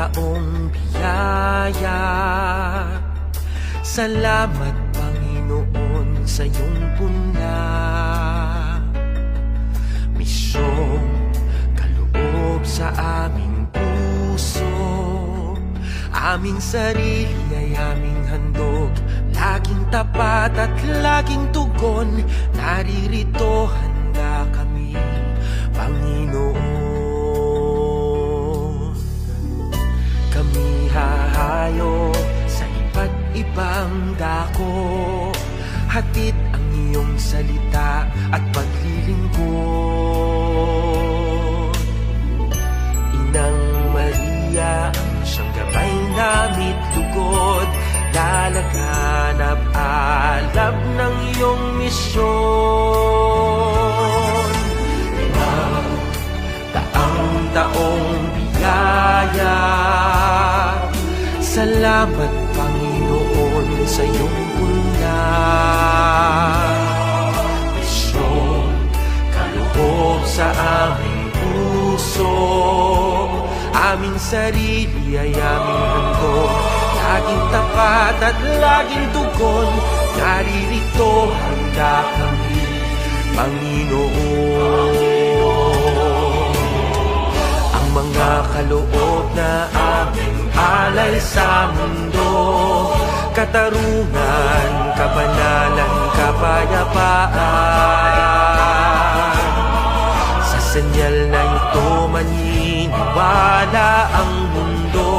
taong biyaya. Salamat Panginoon sa iyong puna. Misyong kaloob sa aming puso, aming sarili ay aming handog, laging tapat at laging tugon. Naririto handa kami, Panginoon. Kami hahayo sa iba't ibang dako, hatid ang iyong salita at paglilingkod. Inang Maria, ang siyang gabay namit lugod, lalaganap alab ng iyong misyon. Limang taong biyaya, salamat Panginoon sa iyong puna. Misyong kaloob sa aming puso, aming sarili ay aming handog, laging tapat at laging tugon. Naririto handa kami, Panginoon. Ang mga kaloob na aming alay sa mundo, katarungan, kabanalan, kapayapaan. Sa senyal na ito maniniwala ang mundo,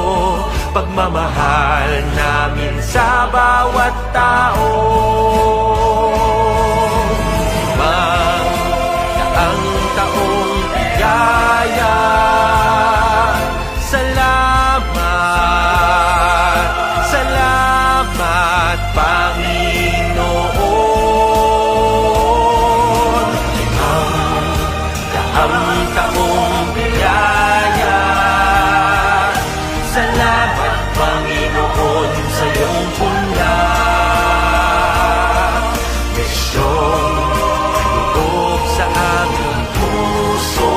pagmamahal namin sa bawat tao. Ang taong biyaya, salamat, salamat Panginoon. Ang taong biyaya, salamat Panginoon sa iyong puna. Misyong kaloob sa aming puso,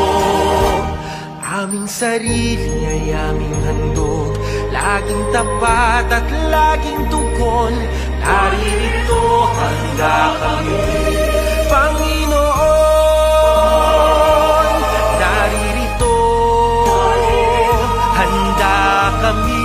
aming sarili ay aming handog, laging tapat at laging tugon. Naririto handa kami, Panginoon. Naririto handa kami,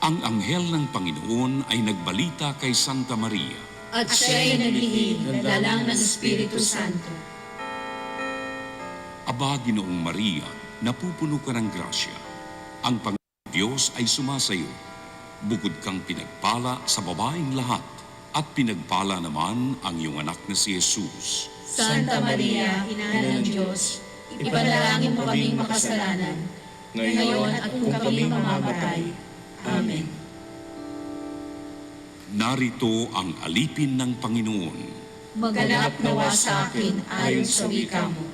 Ang anghel ng Panginoon ay nagbalita kay Santa Maria. At siya'y naglihim ng dalang ng Espiritu Santo. Aba, Ginoong Maria, napupuno ka ng grasya. Ang Panginoong Diyos ay sumasayo. Bukod kang pinagpala sa babaeng lahat, at pinagpala naman ang iyong anak na si Jesus. Santa Maria, Ina ng Diyos, ipanalangin mo kaming makasalanan, ngayon at kung kami mamamatay. Amen. Narito ang alipin ng Panginoon. Maganap nawa sa akin ayon sa wika mo.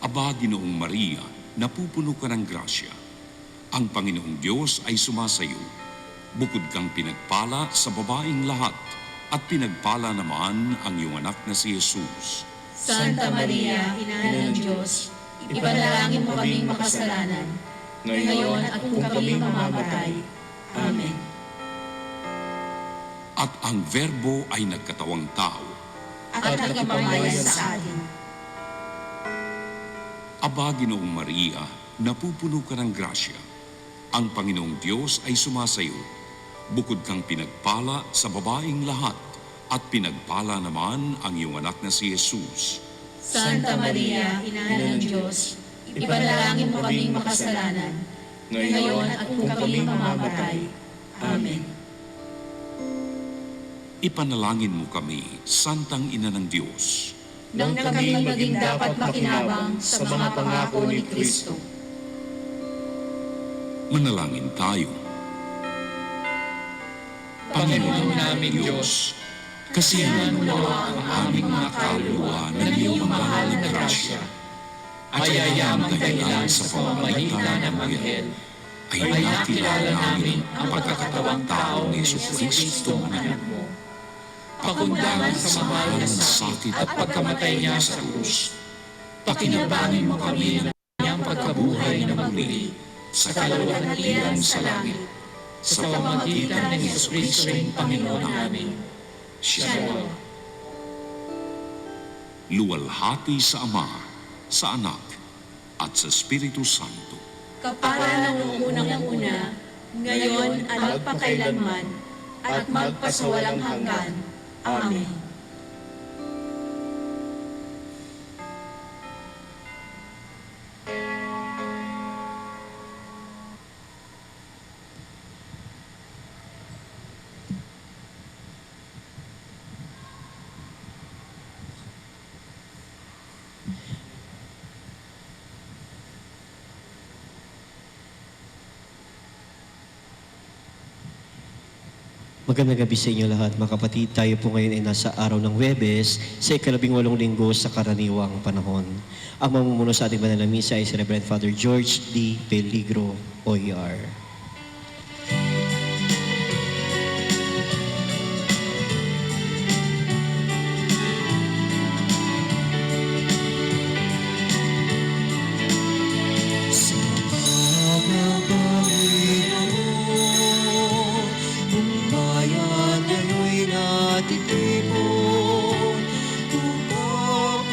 Aba, Ginoong Maria, napupuno ka ng grasya. Ang Panginoong Diyos ay sumasayo. Bukod kang pinagpala sa babaeng lahat, at pinagpala naman ang iyong anak na si Jesus. Santa Maria, Ina ng Diyos, ipanalangin mo kaming makasalanan, ngayon at kung kami mamamatay. Amen. At ang Verbo ay nagkatawang tao. At nagpamayan sa atin. Aba, Ginoong Maria, napupuno ka ng grasya. Ang Panginoong Diyos ay sumasayo. Bukod kang pinagpala sa babaeng lahat, at pinagpala naman ang iyong anak na si Jesus. Santa Maria, Ina ng Diyos, ipanalangin mo kaming makasalanan, ngayon at kung kami mamamatay. Amen. Ipanalangin mo kami, Santang Ina ng Diyos. Nang kami maging dapat makinabang sa mga pangako ni Kristo. Manalangin tayo. Panginoon namin Diyos, kasiyahan mo nawa ang aming mga kaluluwa ng iyong mahal na grasya. Mayayamang dahilan sa pamamagitan ng Anghel, ay nakilala namin ang pagkakatawang tao ni Jesucristo ang anak mo. Pakundangan sa mahal ng sakit at pagkamatay niya sa krus. Pakinabangin mo kami ng kanyang pagkabuhay na muli sa kaluwalhatian sa langit. Sa pamamagitan ng Jesucristo ang Panginoon namin. Shalom. Luwalhati sa Ama, sa Anak, at sa Espiritu Santo. Kapara ng unang-una, ngayon at magpakailanman, at magpasawalang hanggan. Amen. Magandang gabi sa inyo lahat, mga kapatid. Tayo po ngayon ay nasa araw ng Huwebes sa 18 linggo sa karaniwang panahon. Ang mamumuno sa ating banal na misa ay si Reverend Father George D. Peligro, OER.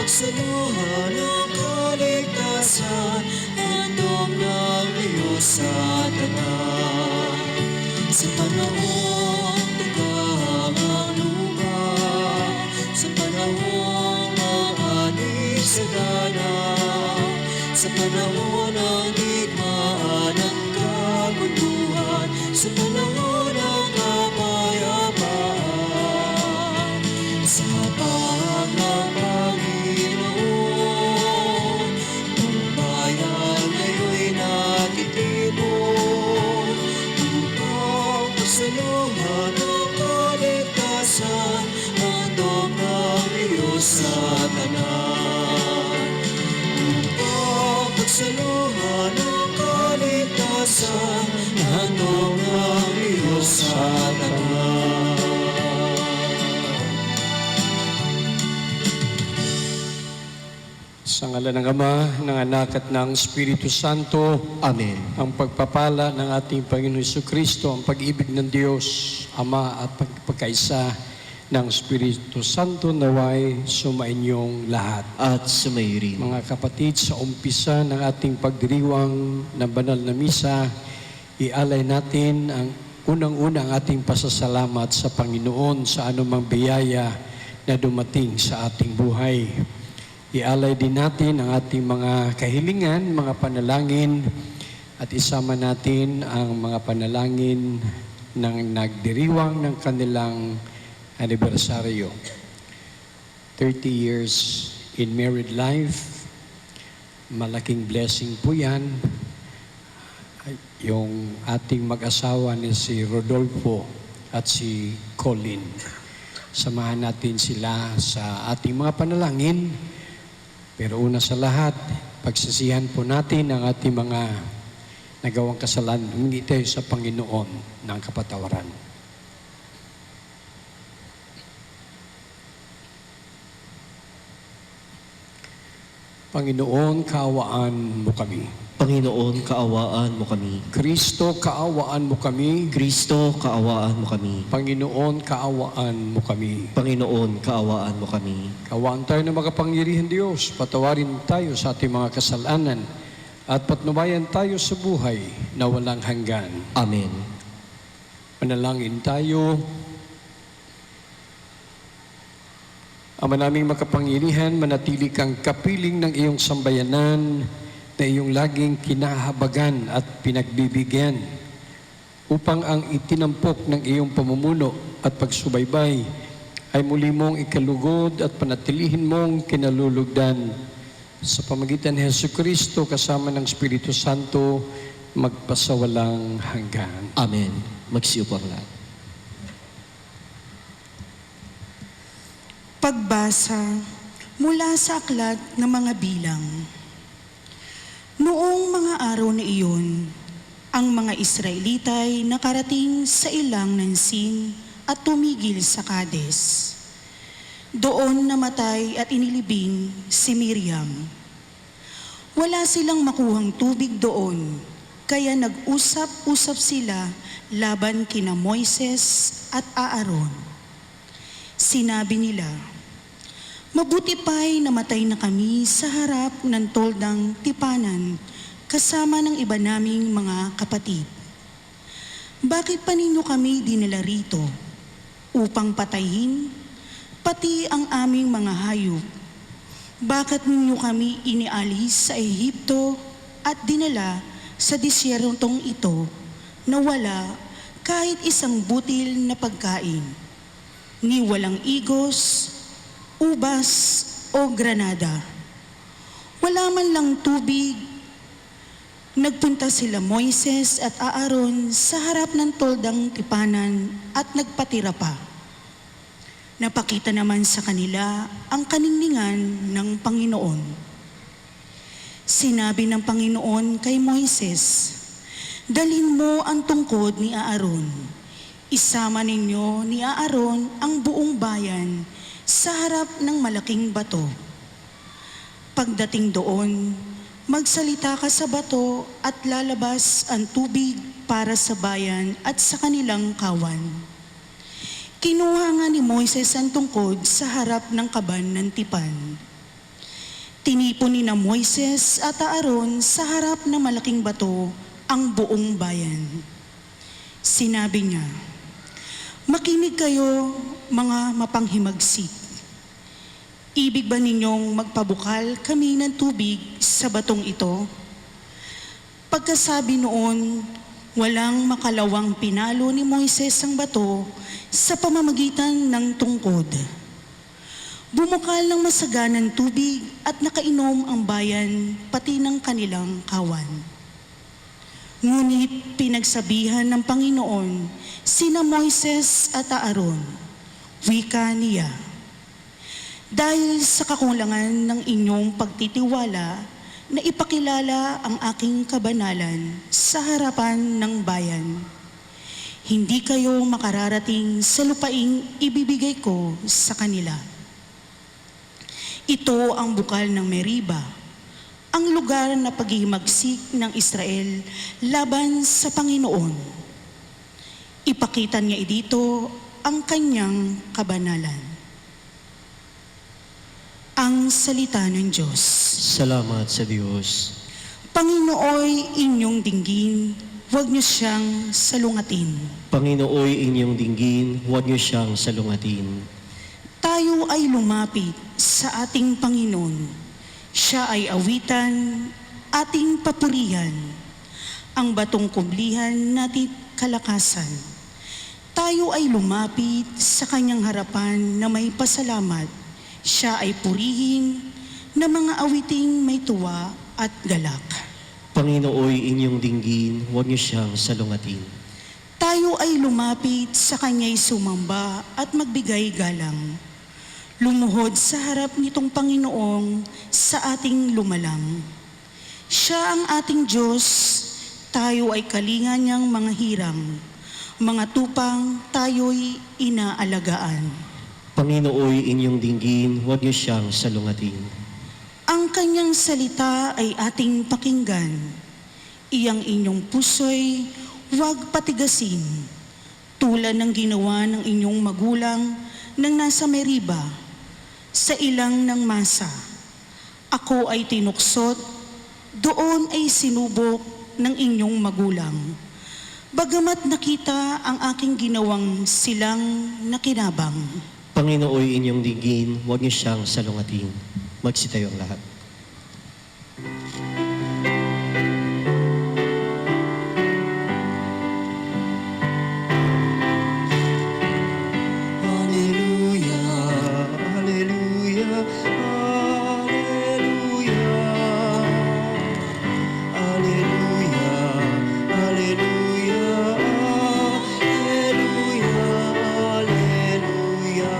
Saluhan ang kaligtasan, handog ng Diyos sa tanan. Sa panahon tigang lupa, sa panahon ng anig sa dana, sa panahon ng digmaan ng kagunduhan, sa panahon ng kapayapaan, sa paglang saluhan ang kaligtasan, handog ng Diyos sa tanan. Upang pagsaluhan ang kaligtasan, handog ng Diyos sa tanan. Sa ngalan ng Ama, ng Anak at ng Espiritu Santo. Amen. Ang pagpapala ng ating Panginoon Jesucristo, ang pag-ibig ng Diyos, Ama at pagkakaisa ng Espiritu Santo naway sumainyong lahat. At sumayo rin. Mga kapatid, sa umpisa ng ating pagdiriwang ng banal na misa, Ialay natin ang unang-unang ating pasasalamat sa Panginoon sa anumang biyaya na dumating sa ating buhay. Ialay din natin ang ating mga kahilingan, mga panalangin, at isama natin ang mga panalangin ng nagdiriwang ng kanilang anibersaryo. 30 years in married life, malaking blessing po yan. Yung ating mag-asawa ni si Rodolfo at si Colin. Samahan natin sila sa ating mga panalangin. Pero una sa lahat, pagsisihan po natin ang ating mga nagawang kasalanan. Humingi tayo sa Panginoon ng kapatawaran. Panginoon, kaawaan mo kami. Panginoon, kaawaan mo kami. Kristo, kaawaan mo kami. Kristo, kaawaan mo kami. Panginoon, kaawaan mo kami. Panginoon, kaawaan mo kami. Kaawaan tayo ng makapangyarihan Diyos. Patawarin tayo sa ating mga kasalanan at patnubayan tayo sa buhay na walang hanggan. Amen. Manalangin tayo. Ama naming makapangyarihan, manatili kang kapiling ng iyong sambayanan na iyong laging kinahabagan at pinagbibigyan upang ang itinampok ng iyong pamumuno at pagsubaybay ay muli mong ikalugod at panatilihin mong kinalulugdan sa pamagitan ni Jesucristo kasama ng Espiritu Santo magpasawalang hanggan. Amen. Magsiupo ang lahat. Pagbasa mula sa aklat ng mga bilang. Noong mga araw na iyon, ang mga Israelitay nakarating sa ilang ng Sin at tumigil sa Kades. Doon namatay at inilibing si Miriam. Wala silang makuhang tubig doon, kaya nag-usap-usap sila laban kina Moises at Aaron. Sinabi nila, mabuti pa'y namatay na kami sa harap ng toldang tipanan kasama ng iba naming mga kapatid. Bakit pa ninyo kami dinala rito? Upang patayin, pati ang aming mga hayop. Bakit ninyo kami inialis sa Ehipto at dinala sa disyertong ito na wala kahit isang butil na pagkain? Ni walang igos, ubas o granada. Wala man lang tubig. Nagpunta sila Moises at Aaron sa harap ng toldang tipanan at nagpatira pa. Napakita naman sa kanila ang kaningningan ng Panginoon. Sinabi ng Panginoon kay Moises, dalhin mo ang tungkod ni Aaron. Isama ninyo ni Aaron ang buong bayan sa harap ng malaking bato. Pagdating doon, magsalita ka sa bato at lalabas ang tubig para sa bayan at sa kanilang kawan. Kinuha nga ni Moises ang tungkod sa harap ng kaban ng tipan. Tinipon ni na Moises at Aaron sa harap ng malaking bato ang buong bayan. Sinabi niya, makinig kayo, mga mapanghimagsik. Ibig ba ninyong magpabukal kami ng tubig sa batong ito? Pagkasabi noon, walang makalawang pinalo ni Moises ang bato sa pamamagitan ng tungkod. Bumukal ng masaganang tubig at nakainom ang bayan pati ng kanilang kawan. Ngunit pinagsabihan ng Panginoon sina Moises at Aaron, wika niya, dahil sa kakulangan ng inyong pagtitiwala na ipakilala ang aking kabanalan sa harapan ng bayan, hindi kayo makararating sa lupaing ibibigay ko sa kanila. Ito ang bukal ng Meriba, ang lugar na paghihimagsik ng Israel laban sa Panginoon. Ipakita niya dito ang kanyang kabanalan. Ang salita ng Diyos. Salamat sa Diyos. Panginooy inyong dinggin, huwag niyo siyang salungatin. Panginooy inyong dinggin, huwag niyo siyang salungatin. Tayo ay lumapit sa ating Panginoon. Siya ay awitan, ating papurihan, ang batong kublihan natin kalakasan. Tayo ay lumapit sa kanyang harapan na may pasalamat. Siya ay purihin ng mga awiting may tuwa at galak. Panginooy inyong dinggin, huwag niyo siyang salungatin. Tayo ay lumapit sa kanya'y sumamba at magbigay galang. Lumuhod sa harap nitong Panginoong sa ating lumalang. Siya ang ating Diyos, tayo ay kalinga niyang mga hirang. Mga tupang tayo'y inaalagaan. Panginooy inyong dinggin, huwag niyo siyang salungatin. Ang kanyang salita ay ating pakinggan. Iyang inyong puso'y huwag patigasin. Tulad ng ginawa ng inyong magulang nang nasa Meriba, sa ilang ng masa. Ako ay tinuksot, doon ay sinubok ng inyong magulang. Bagamat nakita ang aking ginawang silang nakinabang. Panginooy inyong dinggin, huwag niyo siyang salungatin. Magsitayo ang lahat. Hallelujah, hallelujah, hallelujah. Hallelujah, hallelujah, hallelujah, hallelujah.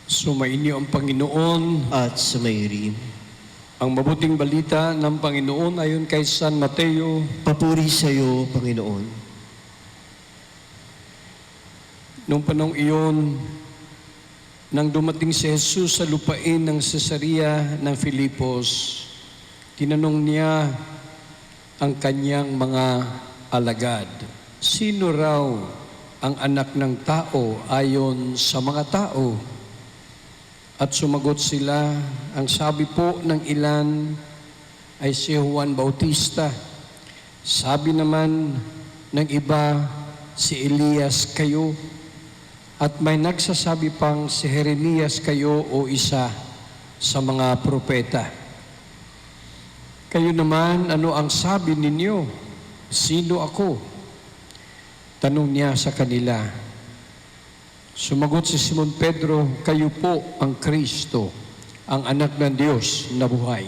Sumainyo ang Panginoon. At sumayirin. Ang mabuting balita ng Panginoon ayon kay San Mateo. Papuri sa iyo, Panginoon. Noong panong iyon, nang dumating si Jesus sa lupain ng Cesarea ng Filipos, tinanong niya ang kanyang mga alagad, sino raw ang anak ng tao ayon sa mga tao? At sumagot sila, ang sabi po ng ilan ay si Juan Bautista. Sabi naman ng iba, si Elias kayo. At may nagsasabi pang si Jeremias kayo o isa sa mga propeta. Kayo naman, ano ang sabi ninyo? Sino ako? Tanong niya sa kanila. Sumagot si Simon Pedro, kayo po ang Kristo, ang anak ng Diyos na buhay.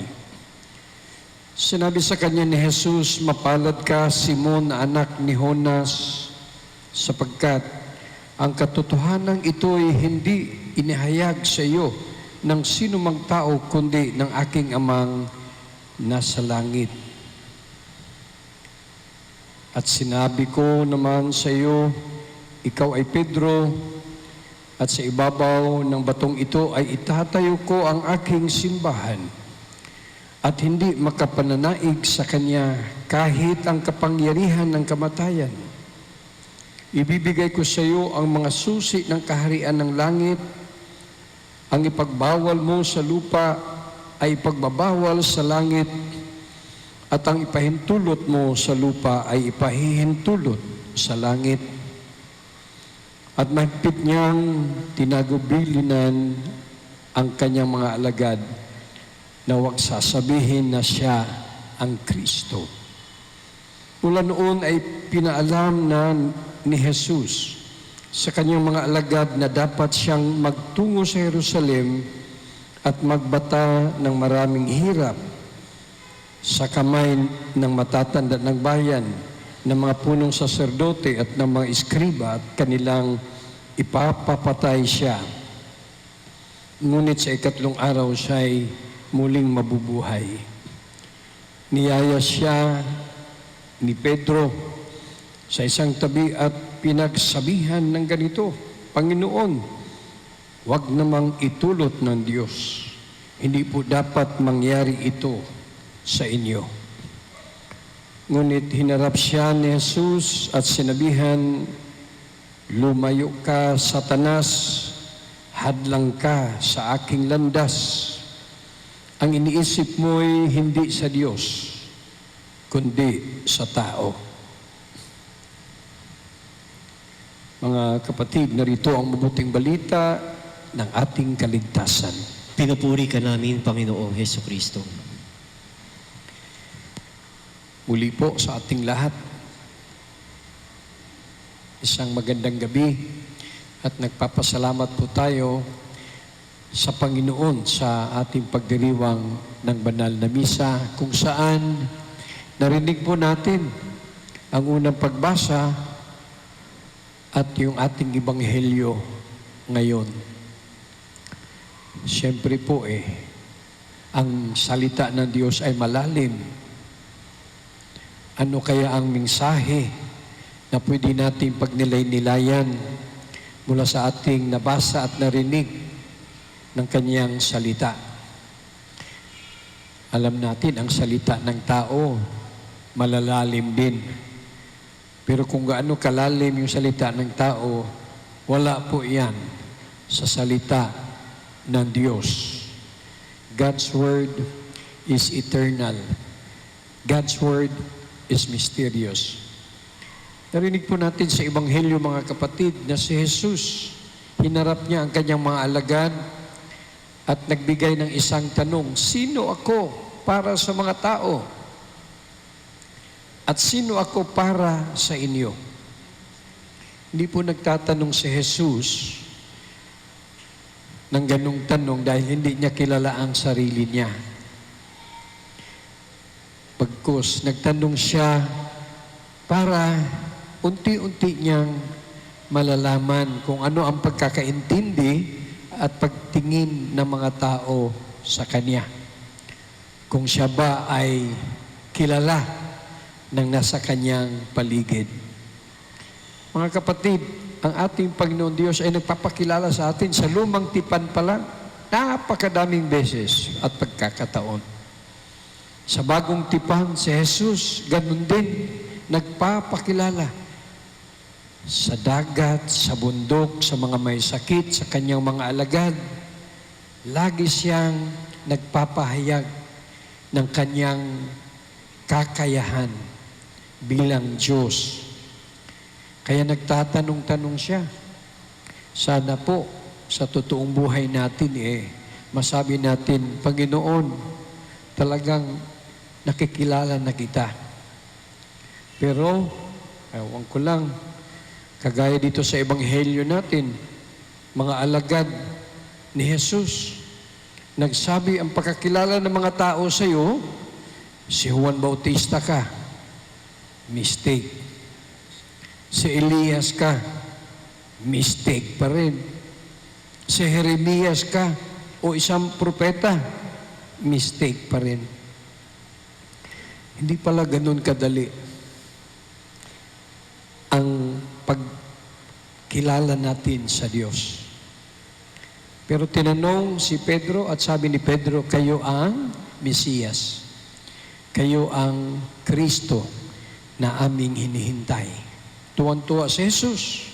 Sinabi sa kanya ni Jesus, mapalad ka, Simon, anak ni Jonas, sapagkat ang katotohanan ito'y hindi inihayag sa iyo ng sino mang tao, kundi ng aking amang nasa langit. At sinabi ko naman sa iyo, ikaw ay Pedro, at sa ibabaw ng batong ito ay itatayo ko ang aking simbahan, at hindi makapananaig sa kanya kahit ang kapangyarihan ng kamatayan. Ibibigay ko sa iyo ang mga susi ng kaharian ng langit. Ang ipagbawal mo sa lupa ay ipagbabawal sa langit, at ang ipahintulot mo sa lupa ay ipahihintulot sa langit. At mahigpit niyang tinagubilinan ang kanyang mga alagad na huwag sasabihin na siya ang Kristo. Mula noon ay pinaalam na ni Jesus sa kanyang mga alagad na dapat siyang magtungo sa Jerusalem at magbata ng maraming hirap sa kamay ng matatanda ng bayan, ng mga punong saserdote at ng mga iskriba, at kanilang ipapapatay siya. Ngunit sa ikatlong araw siya'y muling mabubuhay. Niyaya siya ni Pedro sa isang tabi at pinagsabihan ng ganito, Panginoon, huwag namang itulot ng Diyos. Hindi po dapat mangyari ito sa inyo. Ngunit hinarap siya ni Jesus at sinabihan, lumayo ka, Satanas, hadlang ka sa aking landas. Ang iniisip mo'y hindi sa Diyos, kundi sa tao. Mga kapatid, narito ang mabuting balita ng ating kaligtasan. Pinupuri ka namin, Panginoong Hesukristo. Muli po sa ating lahat, isang magandang gabi at nagpapasalamat po tayo sa Panginoon sa ating pagdiriwang ng banal na misa, kung saan narinig po natin ang unang pagbasa at yung ating ebanghelyo ngayon. Siyempre po ang salita ng Diyos ay malalim. Ano kaya ang mensahe na pwede natin pagnilay-nilayan mula sa ating nabasa at narinig ng kanyang salita? Alam natin, ang salita ng tao, malalalim din. Pero kung gaano kalalim yung salita ng tao, wala po yan sa salita ng Diyos. God's Word is eternal. God's Word is mysterious. Narinig po natin sa Ebanghelyo, mga kapatid, na si Jesus, hinarap niya ang kanyang mga alagad at nagbigay ng isang tanong, sino ako para sa mga tao? At sino ako para sa inyo? Hindi po nagtatanong si Jesus ng ganung tanong dahil hindi niya kilala ang sarili niya. Pagkus, nagtanong siya para unti-unti niyang malalaman kung ano ang pagkakaintindi at pagtingin ng mga tao sa Kanya. Kung siya ba ay kilala ng nasa Kanyang paligid. Mga kapatid, ang ating Panginoon Diyos ay nagpapakilala sa atin sa lumang tipan pa lang, napakadaming beses at pagkakataon. Sa bagong tipan, si Jesus, ganun din, nagpapakilala sa dagat, sa bundok, sa mga may sakit, sa kanyang mga alagad. Lagi siyang nagpapahayag ng kanyang kakayahan bilang Diyos. Kaya nagtatanong-tanong siya. Sana po sa totoong buhay natin masabi natin, Panginoon, talagang nakikilala na kita. Pero, ewan ko lang, kagaya dito sa Ebanghelyo natin, mga alagad ni Jesus, nagsabi ang pagkakilala ng mga tao sa iyo, si Juan Bautista ka, mistake. Si Elias ka, mistake pa rin. Si Jeremias ka, o isang propeta, mistake pa rin. Hindi pala ganun kadali ang pagkilala natin sa Diyos. Pero tinanong si Pedro at sabi ni Pedro, kayo ang Mesiyas. Kayo ang Kristo na aming hinihintay. Tuwan-tuwa si Jesus.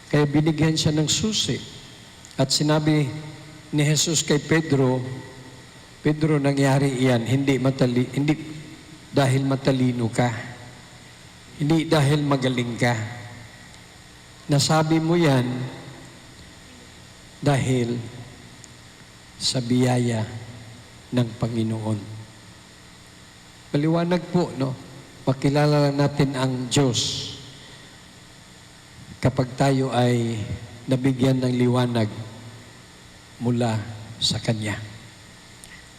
Kaya binigyan siya ng susi. At sinabi ni Jesus kay Pedro, Pedro, nangyari iyan, hindi dahil matalino ka. Hindi dahil magaling ka. Nasabi mo yan dahil sa biyaya ng Panginoon. Paliwanag po, no? Pakilala natin ang Diyos kapag tayo ay nabigyan ng liwanag mula sa Kanya.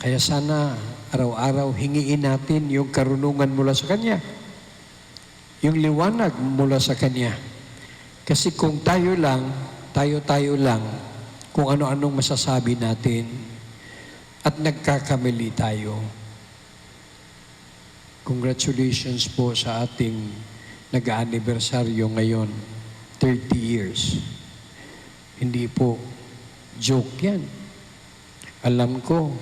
Kaya sana araw-araw hingiin natin yung karunungan mula sa Kanya. Yung liwanag mula sa Kanya. Kasi kung tayo lang, kung ano-anong masasabi natin at nagkakamali tayo. Congratulations po sa ating nag-aanibersaryo ngayon, 30 years. Hindi po joke yan. Alam ko,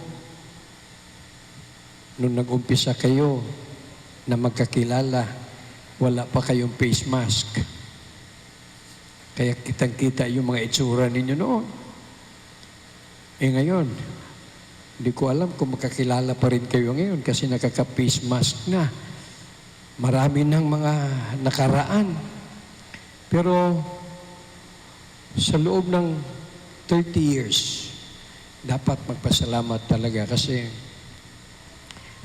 nung nag-umpisa kayo na magkakilala, wala pa kayong face mask. Kaya kitang-kita yung mga itsura ninyo noon. Ngayon, Hindi ko alam kung makakilala pa rin kayo ngayon kasi nakaka-face mask na. Marami ng mga nakaraan. Pero sa loob ng 30 years, dapat magpasalamat talaga kasi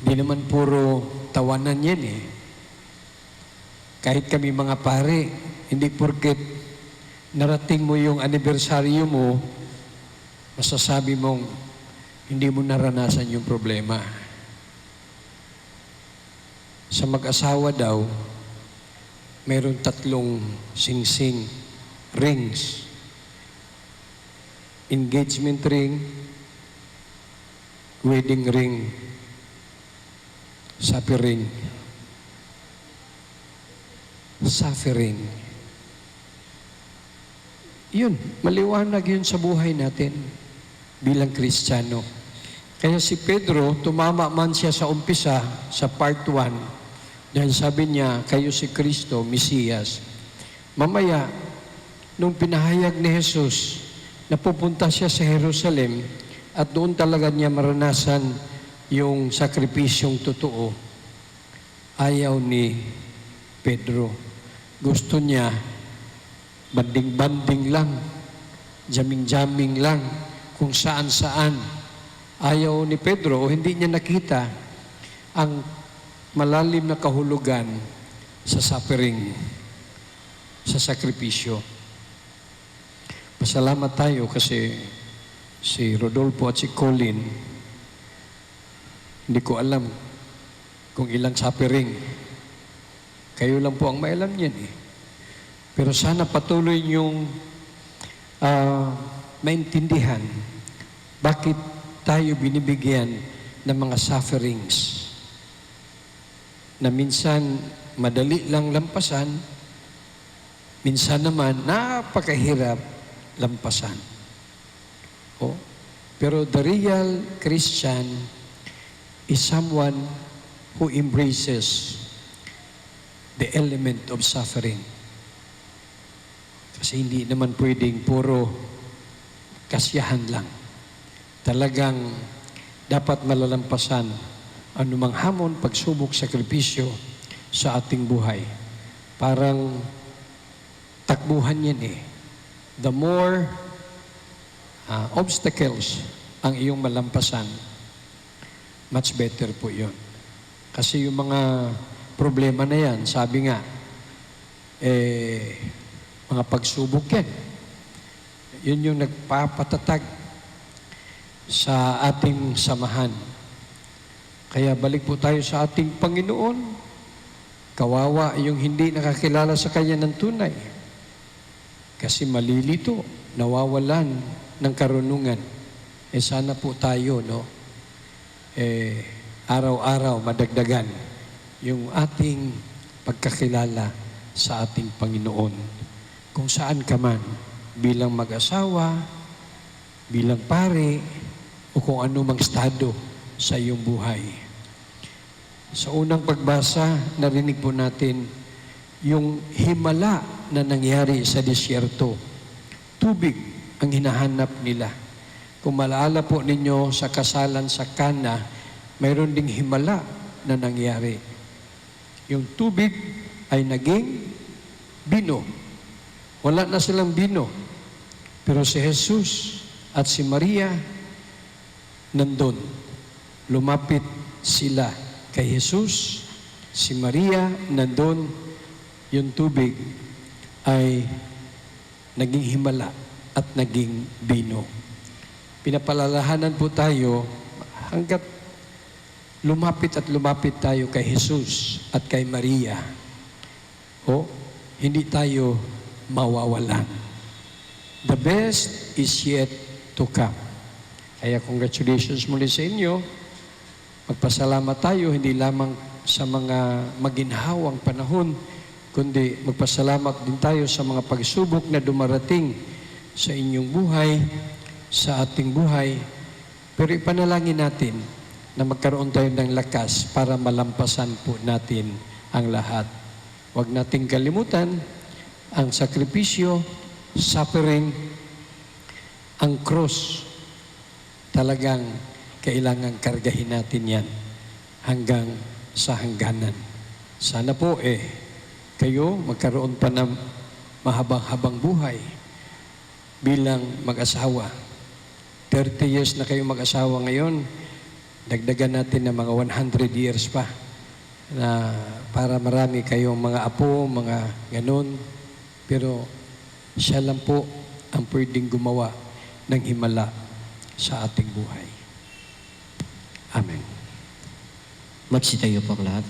hindi naman puro tawanan yan eh. Kahit kami mga pare, hindi porket narating mo yung anibersaryo mo, masasabi mong hindi mo naranasan yung problema. Sa mag-asawa daw, mayroong 3 singsing, rings. Engagement ring, wedding ring, suffering. Suffering. Yun, maliwanag yun sa buhay natin bilang Kristiyano. Kaya si Pedro, tumama man siya sa umpisa, sa part 1, dahil sabi niya, kayo si Kristo, Mesiyas. Mamaya, nung pinahayag ni Jesus, napupunta siya sa Jerusalem at doon talaga niya maranasan yung sakripisyong totoo. Ayaw ni Pedro. Gusto niya banding-banding lang, jaming-jaming lang, kung saan-saan. Ayaw ni Pedro o hindi niya nakita ang malalim na kahulugan sa suffering, sa sakripisyo. Pasalamat tayo kasi si Rodolfo at si Colin, hindi ko alam kung ilang suffering. Kayo lang po ang may alam niyan eh. Pero sana patuloy niyong maintindihan bakit tayo binibigyan ng mga sufferings na minsan madali lang lampasan, minsan naman napakahirap lampasan. Oh, pero the real Christian is someone who embraces the element of suffering. Kasi hindi naman pwedeng puro kasiyahan lang. Talagang dapat malalampasan anumang hamon, pagsubok, sakripisyo sa ating buhay. Parang takbuhan yan eh. The more obstacles ang iyong malampasan, much better po yun. Kasi yung mga problema na yan, sabi nga, mga pagsubok yan. Yun yung nagpapatatag sa ating samahan. Kaya balik po tayo sa ating Panginoon. Kawawa yung hindi nakakilala sa Kanya ng tunay. Kasi malilito, nawawalan ng karunungan. Sana po tayo, no? Araw-araw madagdagan yung ating pagkakilala sa ating Panginoon. Kung saan ka man, bilang mag-asawa, bilang pare, o kung ano mang estado sa iyong buhay. Sa unang pagbasa, narinig po natin yung himala na nangyari sa disyerto. Tubig ang hinahanap nila. Kung maalala po ninyo sa kasalan sa Kana, mayroon ding himala na nangyari. Yung tubig ay naging bino. Wala na silang bino. Pero si Jesus at si Maria nandun. Lumapit sila kay Jesus, si Maria nandun, yung tubig ay naging himala at naging bino. Pinapalalahanan po tayo hanggat lumapit at lumapit tayo kay Jesus at kay Maria. Hindi tayo mawawalan. The best is yet to come. Kaya congratulations muli sa inyo. Magpasalamat tayo hindi lamang sa mga maginhawang panahon, kundi magpasalamat din tayo sa mga pagsubok na dumarating sa inyong buhay, sa ating buhay. Pero ipanalangin natin na magkaroon tayo ng lakas para malampasan po natin ang lahat. Huwag nating kalimutan ang sakripisyo, suffering, ang cross. Talagang kailangan kargahin natin yan hanggang sa hangganan. Sana po kayo magkaroon pa ng mahabang-habang buhay bilang mag-asawa. 30 years na kayo mag-asawa ngayon, dagdagan natin ng mga 100 years pa na para marami kayong mga apo, mga ganun. Pero siya lang po ang pwedeng gumawa ng himala sa ating buhay. Amen. Magsitayo po ang lahat.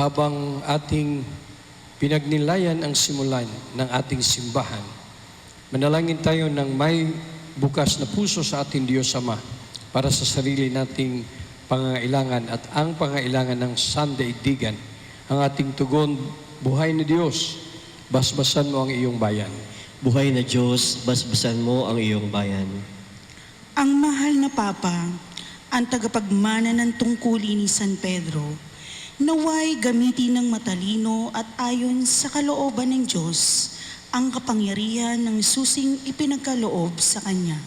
Habang ating pinagnilayan ang simulan ng ating simbahan, manalangin tayo ng may bukas na puso sa ating Diyos Ama para sa sarili nating pangangailangan at ang pangangailangan ng sandaigdigan. Ang ating tugon, buhay na Diyos, basbasan mo ang iyong bayan. Buhay na Diyos, basbasan mo ang iyong bayan. Ang mahal na Papa, ang tagapagmana ng tungkulin ni San Pedro, naway gamitin ng matalino at ayon sa kalooban ng Diyos ang kapangyarihan ng susing ipinagkaloob sa Kanya.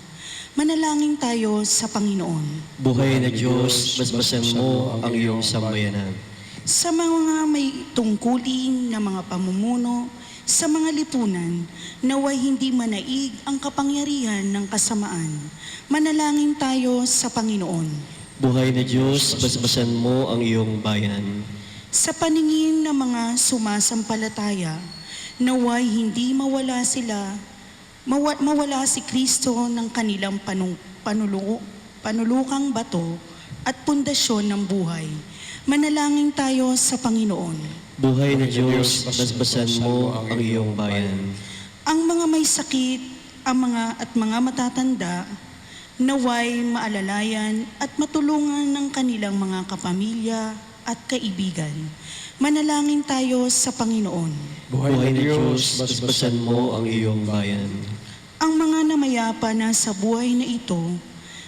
Manalangin tayo sa Panginoon. Buhay na Diyos, basbasan mo ang iyong sambayanan. Sa mga may tungkulin na mga pamumuno, sa mga lipunan, naway hindi manaig ang kapangyarihan ng kasamaan. Manalangin tayo sa Panginoon. Buhay na Diyos, basbasan mo ang iyong bayan. Sa paningin ng mga sumasampalataya, naway hindi mawala si Kristo ng kanilang panulukang bato at pundasyon ng buhay. Manalangin tayo sa Panginoon. Buhay na Diyos, basbasan mo ang iyong bayan. Ang mga may sakit, mga matatanda, naway maalalayan at matulungan ng kanilang mga kapamilya at kaibigan. Manalangin tayo sa Panginoon. Buhay na Diyos, basbasan mo ang iyong bayan. Ang mga namayapa na sa buhay na ito,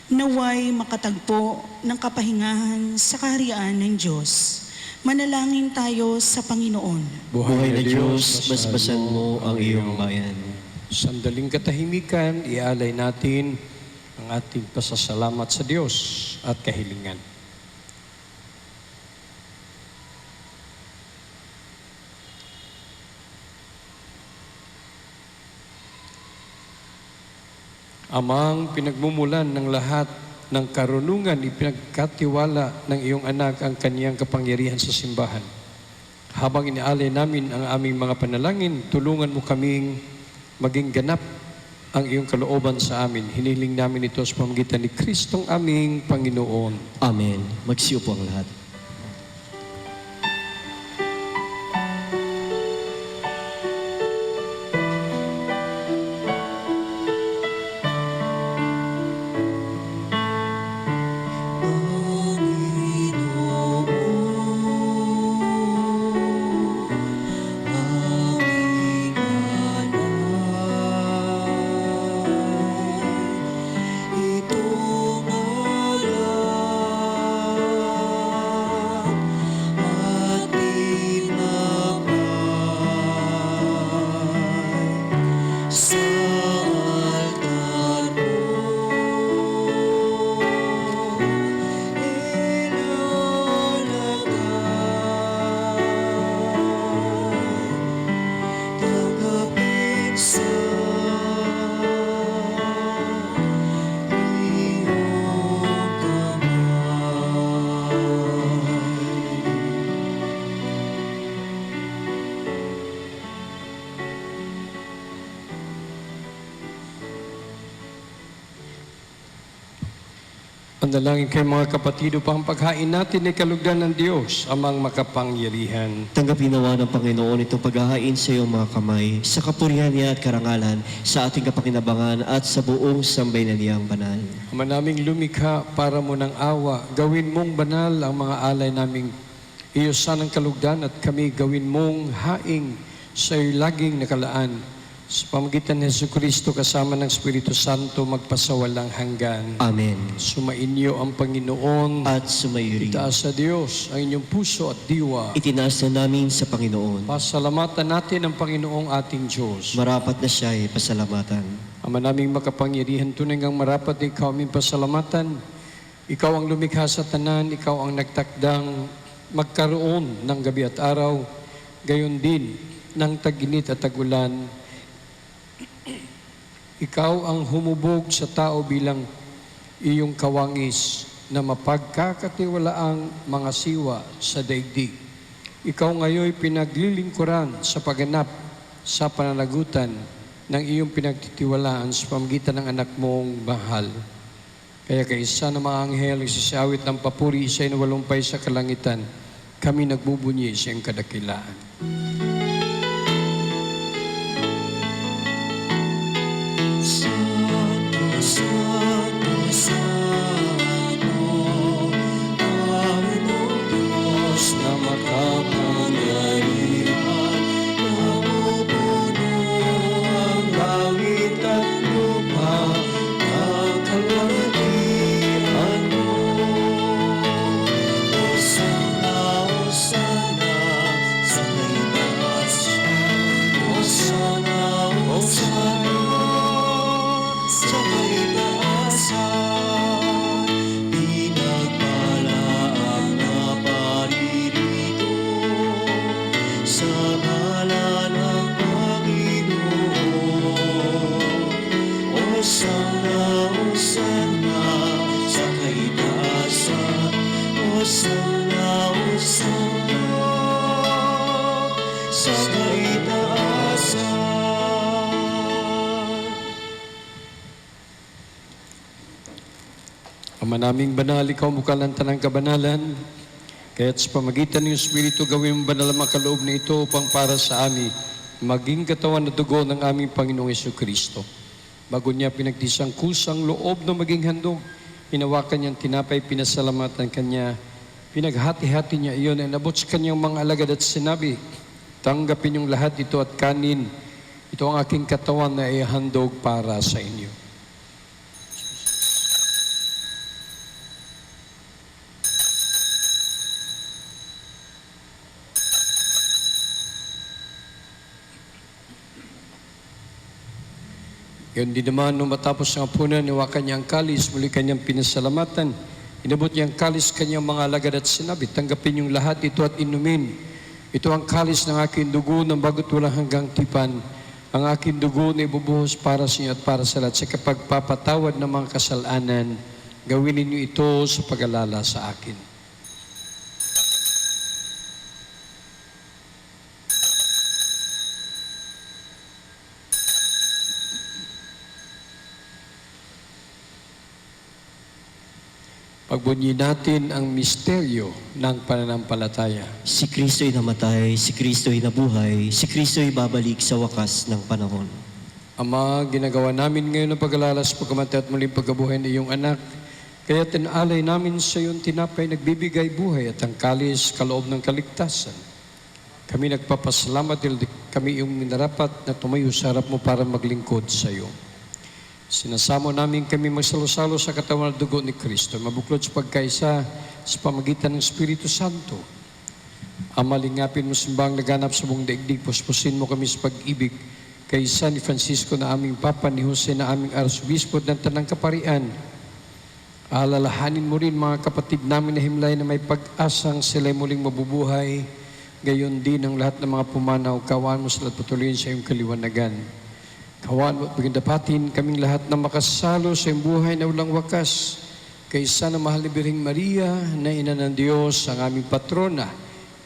naway makatagpo ng kapahingahan sa kaharian ng Diyos. Manalangin tayo sa Panginoon. Buhay na Diyos, basbasan mo ang iyong bayan. Sandaling katahimikan, ialay natin ang ating pasasalamat sa Diyos at kahilingan. Amang pinagmumulan ng lahat ng karunungan, ipinagkatiwala ng iyong anak ang kaniyang kapangyarihan sa simbahan. Habang inialay namin ang aming mga panalangin, tulungan mo kaming maging ganap ang iyong kalooban sa amin. Hiniling namin ito sa pamamagitan ni Kristong aming Panginoon. Amen. Magsiupo ang lahat. Andalangin kayo mga kapatid upang paghain natin ay kalugdan ng Diyos, amang makapangyarihan. Tanggapin nawa ng Panginoon itong paghahain sa iyong mga kamay, sa kapurihan niya at karangalan, sa ating kapakinabangan at sa buong sambayanan niyang banal. Ama naming lumikha para mo ng awa, gawin mong banal ang mga alay naming iyosan ng kalugdan at kami gawin mong haing sa laging nakalaan Sa pamagitan ni Jesucristo kasama ng Espiritu Santo magpasawalang hanggan. Amen. Sumainyo ang Panginoon. At sumayo rin. Itaas sa Diyos ang inyong puso at diwa. Itinaas na namin sa Panginoon. Pasalamatan natin ang Panginoong ating Diyos. Marapat na siya ay pasalamatan. Ama naming makapangyarihan, tunay ngang marapat na ikaw aming pasalamatan. Ikaw ang lumikha sa tanan, ikaw ang nagtakdang magkaroon ng gabi at araw, gayon din ng tag-init at tag-ulan. Ikaw ang humubog sa tao bilang iyong kawangis na mapagkakatiwalaang mga siwa sa daigdig. Ikaw ngayon pinaglilingkuran sa pagganap sa pananagutan ng iyong pinagtitiwalaan sa pamagitan ng anak mong mahal. Kaya kaisa ng mga anghel, isasawit ng papuri, isa'y nawalumpay sa kalangitan, kami nagbubunyi sa iyong kadakilaan. Ama naming banal, ikaw mukha ng tanang kabanalan, kaya't sa pamagitan ng Espiritu gawin mong banal ang makaloob na ito upang para sa amin, maging katawan na dugo ng aming Panginoong Jesucristo. Bago niya pinagtisang kusang loob na maging handog, hinawakan niyang tinapay, pinasalamatan kanya, pinaghati-hati niya iyon, ay nabot sa kanyang mga alagad at sinabi, tanggapin yung lahat ito at kanin, ito ang aking katawan na ihandog para sa inyo. Yun din naman, nung matapos ang hapunan, niwakan niya ang kalis, muli kanyang pinasalamatan. Inabot niya ang kalis kanyang mga alagad at sinabi, tanggapin yung lahat ito at inumin. Ito ang kalis ng aking dugo ng bago't walang hanggang tipan. Ang aking dugo na ibubuhos para sa inyo at para sa lahat. Sa kapagpapatawad ng mga kasalanan, gawin ninyo ito sa pag-alala sa akin. Pagbunyi natin ang misteryo ng pananampalataya. Si Kristo'y namatay, si Kristo'y nabuhay, si Kristo'y babalik sa wakas ng panahon. Ama, ginagawa namin ngayon ang pag-alala sa pagkamatay at muling pagkabuhay ng iyong anak. Kaya tinalay namin sa iyong tinapay, nagbibigay buhay at ang kalis kaloob ng kaligtasan. Kami nagpapasalamat dahil kami iyong minarapat na tumayo sa harap mo para maglingkod sa iyo. Sinasamo namin kami magsalo-salo sa katawan at dugo ni Kristo, mabuklod sa pagkaisa sa pamagitan ng Espiritu Santo. Ama, lingapin mo simbang naganap sa buong daigdig, puspusin mo kami sa pag-ibig kaysa ni Francisco na aming Papa, ni Jose na aming Arsobispo ng Tanang Kaparian. Alalahanin mo rin mga kapatid namin na himlay na may pag-asang sila'y muling mabubuhay, gayon din ang lahat ng mga pumanaw, kawaan mo sila at patuloyin sa iyong kaliwanagan. Kawaan mo at pagindapatin kaming lahat na makasalo sa iyong buhay na walang wakas. Kaysa na mahal ni Birheng Maria, na ina ng Diyos, ang aming patrona,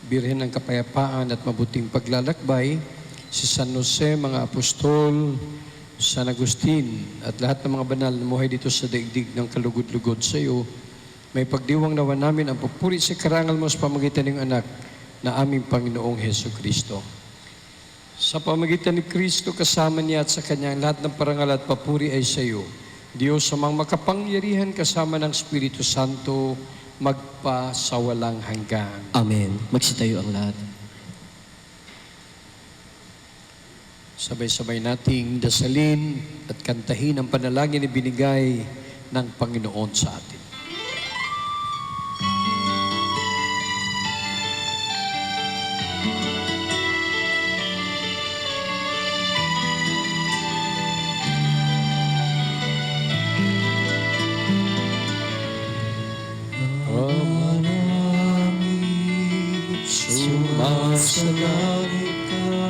Birhen ng kapayapaan at mabuting paglalakbay, si San Jose, mga apostol, San Agustin, at lahat ng mga banal na muhay dito sa daigdig ng kalugod-lugod sa iyo, may pagdiwang nawa namin ang papuri sa karangal mo sa pamagitan ng anak na aming Panginoong Jesucristo. Sa pamagitan ni Kristo, kasama niya at sa kanya, lahat ng parangal at papuri ay sa iyo. Diyos amang makapangyarihan kasama ng Espiritu Santo, magpasawalang hanggan. Amen. Magsitayo ang lahat. Sabay-sabay nating dasalin at kantahin ang panalangin na binigay ng Panginoon sa atin. Ama namin, sumasalangit ka,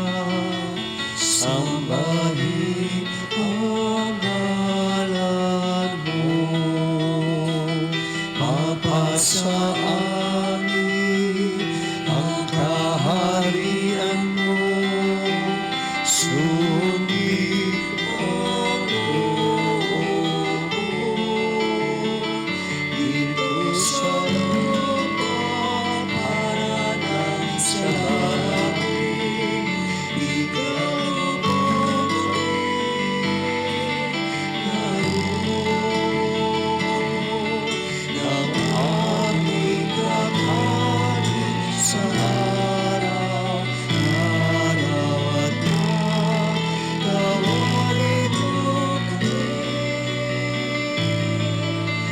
sambahin ang ngalan mo, mapasa amin ang kaharian mo, sundin ang loob mo, dito sa lupa para ng sa langit, ikaw ng aming kakanin sa araw-araw at pagkawarin mo kami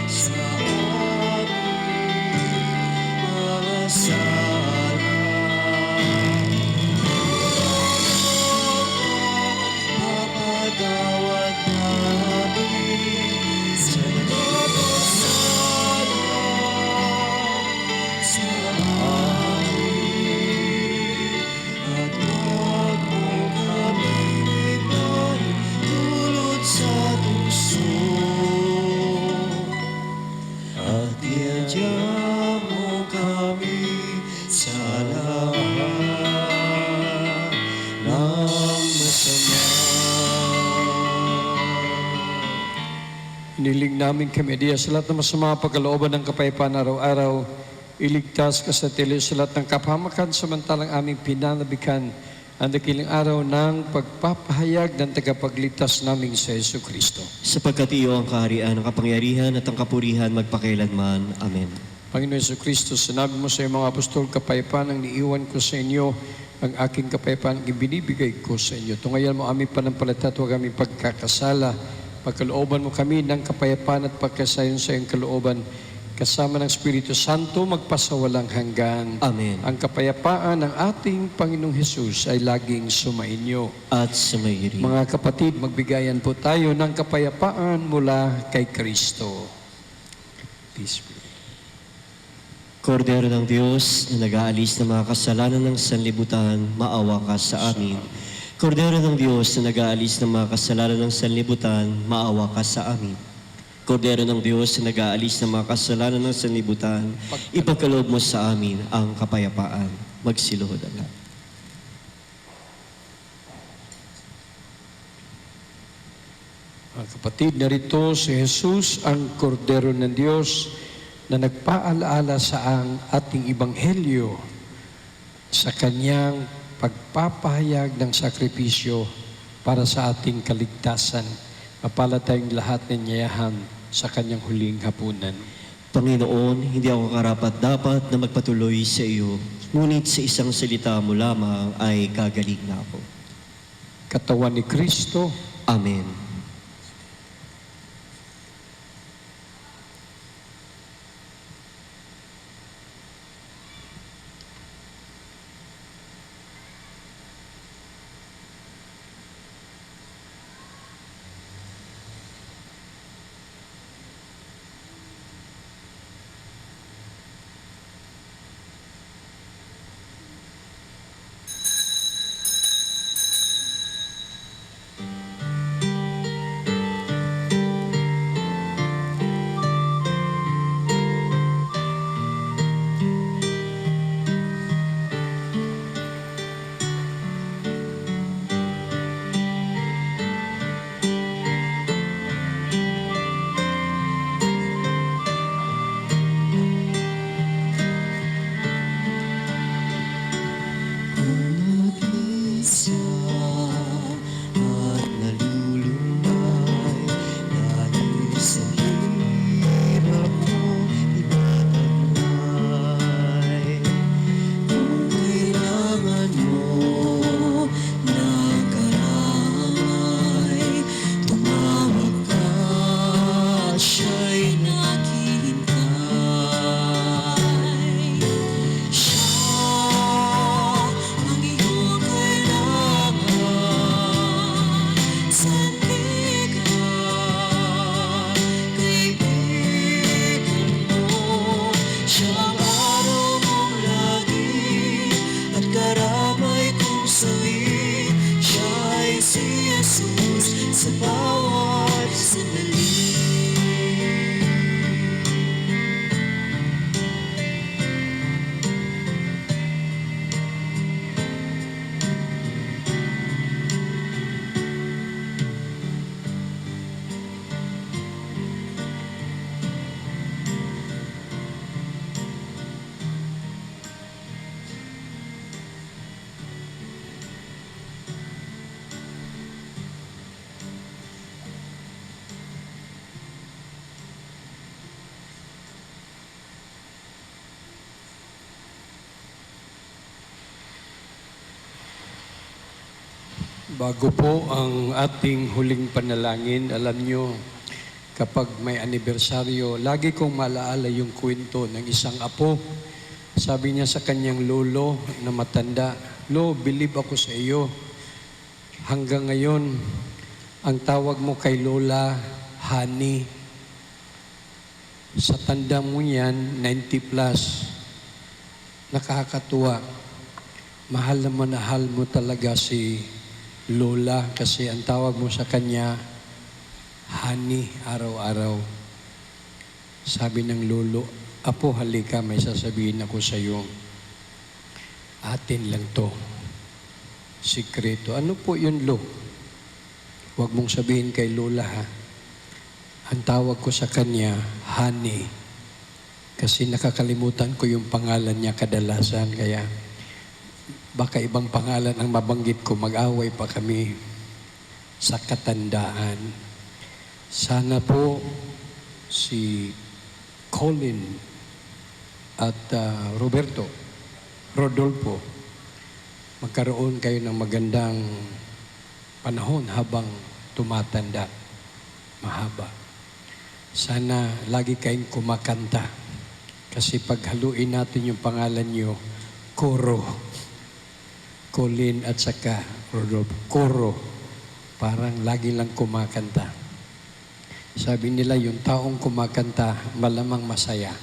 sa aming mga sala. Papatawad namin sa mga sala sa amin, at huwag mo kami dulot sa tukso, at iadya mo kami sa lahat ng masama. Iniling namin kami diya sa lahat ng masama pagkalooban ng kapayapaan araw-araw. Iligtas ka sa tili sa lahat ng kapahamakan samantalang aming pinanabikan ang dakilang araw ng pagpapahayag ng tagapagligtas naming sa Yesu Kristo. Sapagkat iyo ang kaharian, ang kapangyarihan at ang kapurihan magpakailanman. Amen. Panginoon Yesu Kristo, sinabi mo sa iyong mga apostol, kapayapaan ang niiwan ko sa inyo, ang aking kapayapaan ang ibinibigay ko sa inyo. Tungayan mo aming panampalataya at huwag aming pagkakasala. Pagkalooban mo kami ng kapayapaan at pagkasayon sa iyong kalooban, kasama ng Espiritu Santo magpasawalang hanggan. Amen. Ang kapayapaan ng ating Panginoong Hesus ay laging sumainyo. At sumayirin. Mga kapatid, magbigayan po tayo ng kapayapaan mula kay Kristo. Peace be. Kordero ng Diyos na nag-aalis ng mga kasalanan ng sanlibutan, maawa ka sa amin. Kordero ng Diyos na nag-aalis ng mga kasalanan ng sanlibutan, maawa ka sa amin. Kordero ng Diyos na nag-aalis ng mga kasalanan ng sanlibutan, ipagkaloob mo sa amin ang kapayapaan. Magsiluhod ang lahat. Mga kapatid, narito si Jesus, ang Kordero ng Diyos na nagpaalaala sa ang ating Ebanghelyo sa kanyang pagpapahayag ng sakripisyo para sa ating kaligtasan. Mapalad tayong lahat ng niyahan sa kanyang huling hapunan. Panginoon, hindi ako karapat-dapat na magpatuloy sa iyo, ngunit sa isang salita mo lamang ay gagaling na ako. Katawan ni Kristo, Amen. Bago po ang ating huling panalangin, alam nyo, kapag may anibersaryo, lagi kong maalaala yung kwento ng isang apo. Sabi niya sa kanyang lolo na matanda, "Lo, believe ako sa iyo. Hanggang ngayon, ang tawag mo kay Lola, Honey. Sa tanda mo yan, 90 plus. Nakakatuwa. Mahal na manahal mo talaga si Lola kasi ang tawag mo sa kanya, Honey, araw-araw." Sabi ng lolo, "Apo, halika, may sasabihin ako sa iyo. Atin lang to. Sikreto." "Ano po yun, Lo?" "Huwag mong sabihin kay Lola, ha. Ang tawag ko sa kanya, Honey. Kasi nakakalimutan ko yung pangalan niya kadalasan, kaya baka ibang pangalan ang mabanggit ko, mag-away pa kami sa katandaan. Sana po si Colin at Rodolfo, magkaroon kayo ng magandang panahon habang tumatanda, mahaba. Sana lagi kayong kumakanta. Kasi pag haluin natin yung pangalan nyo, Koro. Colin at saka Rodolfo. Koro. Parang lagi lang kumakanta. Sabi nila, yung taong kumakanta, malamang masaya.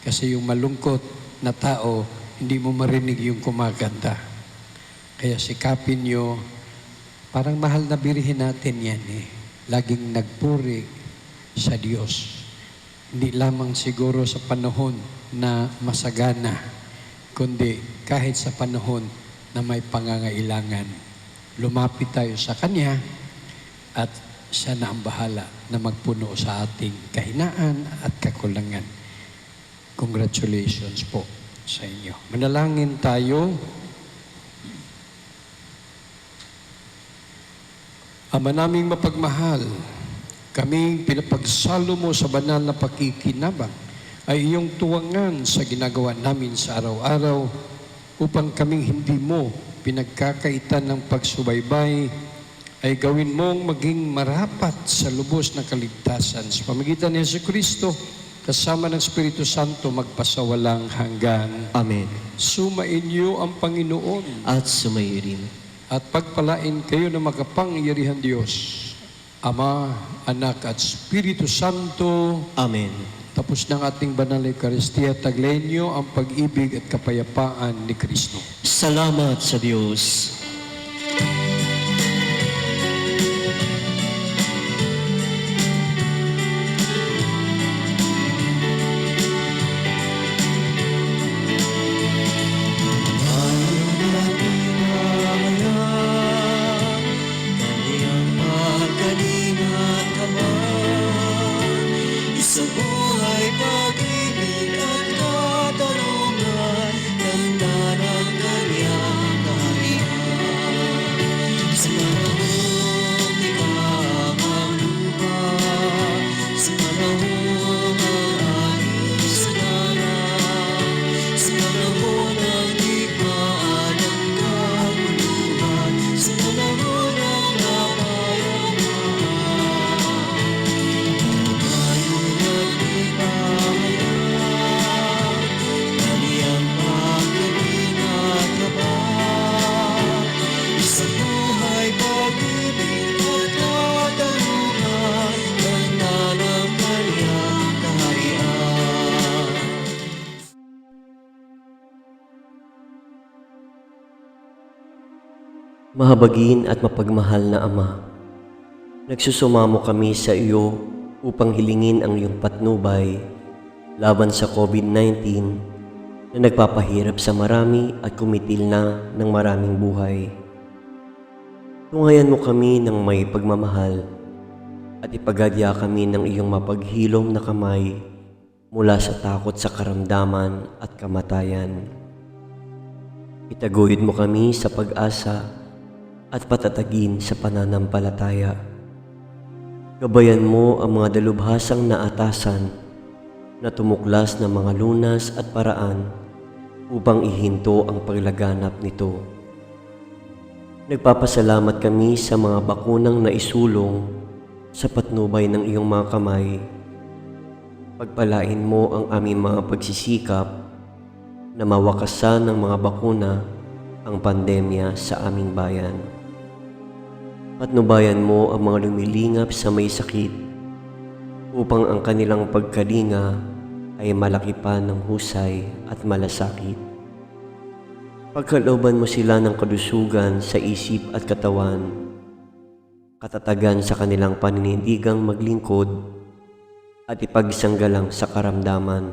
Kasi yung malungkot na tao, hindi mo marinig yung kumakanta. Kaya sikapin nyo, parang mahal na birihin natin yan eh. Laging nagpuri sa Diyos. Hindi lamang siguro sa panahon na masagana, kundi kahit sa panahon na may pangangailangan. Lumapit tayo sa Kanya at siya na ang bahala na magpuno sa ating kahinaan at kakulangan. Congratulations po sa inyo. Manalangin tayo. Ama naming mapagmahal, kaming pinapagsalo mo sa banal na pakikinabang ay iyong tuwangan sa ginagawa namin sa araw-araw upang kaming hindi mo pinagkakaitan ng pagsubaybay ay gawin mong maging marapat sa lubos na kaligtasan. Sa pamagitan ni Jesucristo, kasama ng Espiritu Santo, magpasawalang hanggan. Amen. Sumain niyo ang Panginoon At sumayo rin. at pagpalain kayo ng makapangyarihan Diyos, Ama, Anak at Espiritu Santo. Amen. Tapos ng ating banal na Eucharistia, taglayin niyo ang pag-ibig at kapayapaan ni Kristo. Salamat sa Diyos. Mahabagin at mapagmahal na Ama, nagsusumamo kami sa iyo upang hilingin ang iyong patnubay laban sa COVID-19 na nagpapahirap sa marami at kumitil na ng maraming buhay. Tungayan mo kami ng may pagmamahal at ipagadya kami ng iyong mapaghilom na kamay mula sa takot sa karamdaman at kamatayan. Itaguyod mo kami sa pag-asa at patatagin sa pananampalataya. Gabayan mo ang mga dalubhasang naatasan na tumuklas ng mga lunas at paraan upang ihinto ang paglaganap nito. Nagpapasalamat kami sa mga bakunang naisulong sa patnubay ng iyong mga kamay. Pagpalain mo ang aming mga pagsisikap na mawakasan ng mga bakuna ang pandemya sa aming bayan. Patnubayan mo ang mga lumilingap sa may sakit upang ang kanilang pagkalinga ay malaki pa ng husay at malasakit. Pagkalooban mo sila ng kalusugan sa isip at katawan, katatagan sa kanilang paninindigang maglingkod at ipagsanggalang sa karamdaman.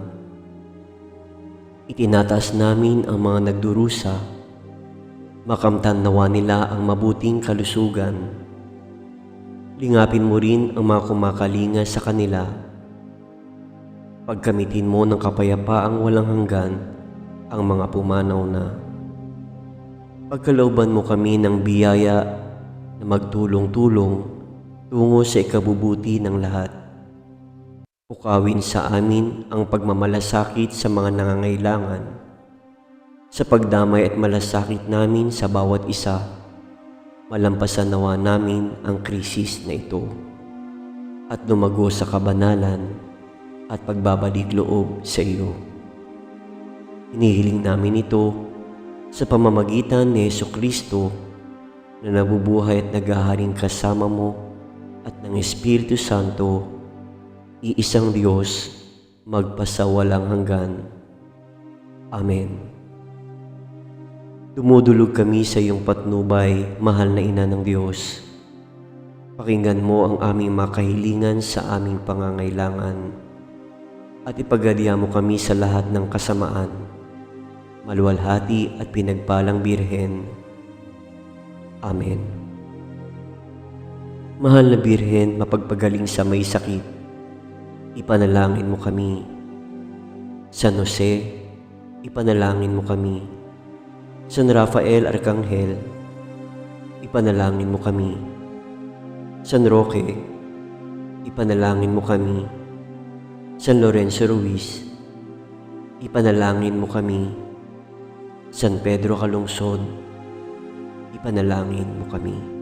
Itinataas namin ang mga nagdurusa, makamtan nawa nila ang mabuting kalusugan. Lingapin mo rin ang mga kumakalinga sa kanila. Pagkamitin mo ng kapayapaang walang hanggan ang mga pumanaw na. Pagkalooban mo kami ng biyaya na magtulong-tulong tungo sa ikabubuti ng lahat. Pukawin sa amin ang pagmamalasakit sa mga nangangailangan. Sa pagdamay at malasakit namin sa bawat isa, malampasan nawa namin ang krisis na ito at lumago sa kabanalan at pagbabalik loob sa iyo. Hinihiling namin ito sa pamamagitan ni Jesucristo na nabubuhay at naghaharing kasama mo at ng Espiritu Santo, iisang Diyos, magpasawalang hanggan. Amen. Dumudulog kami sa iyong patnubay, mahal na Ina ng Diyos. Pakinggan mo ang aming mga kahilingan sa aming pangangailangan at ipagaliya mo kami sa lahat ng kasamaan. Maluwalhati at pinagpalang Birhen. Amen. Mahal na Birhen, mapagpagaling sa may sakit, ipanalangin mo kami. San Jose, ipanalangin mo kami. San Rafael Arcangel, ipanalangin mo kami. San Roque, ipanalangin mo kami. San Lorenzo Ruiz, ipanalangin mo kami. San Pedro Calungsod, ipanalangin mo kami.